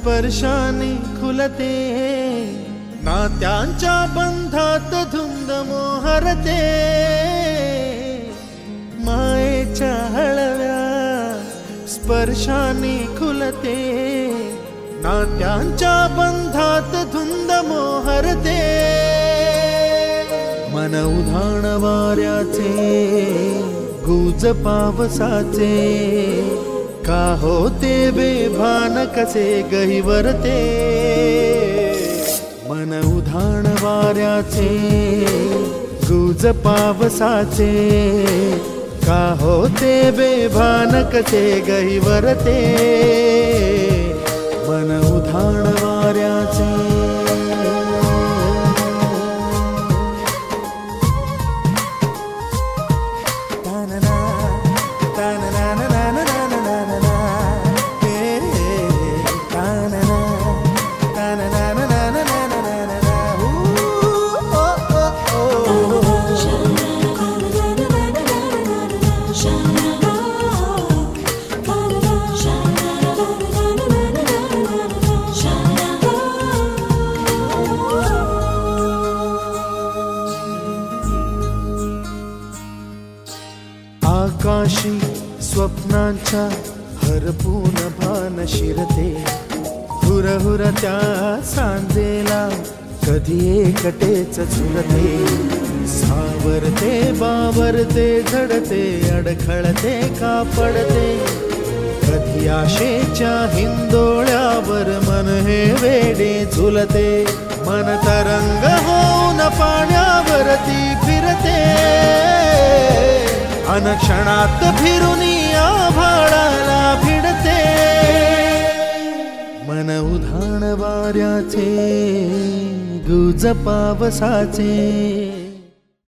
स्पर्शाने खुलते, नात्यांच्या बंधात धुंद मोहरते, मायेच्या हळव्या स्पर्शाने खुलते, नात्यांच्या बंधात धुंद मोहरते, मन उधाण वाऱ्याचे गुज पावसाचे, का होते बेभान कसे गहिवरते, मन उधाण वाऱ्याचे गुज पावसाचे, का होते बेभान कसे गहिवरते, मन उधाण वाऱ्याचे। आकाशी स्वप्नांच्या हरपून भान शिरते, हुरहुर त्या सांजेला कधी एकटेच झुलते, सावरते बावरते झडते अडखळते का पडते, कधी आशेच्या हिंदोळ्यावर मन हे वेडे झुलते, मन तरंग होऊन पाण्यावरती फिरते, अनक्षणात फिरून आभाळाला भिडते, मन उधाण वाऱ्याचे गुज पावसाचे।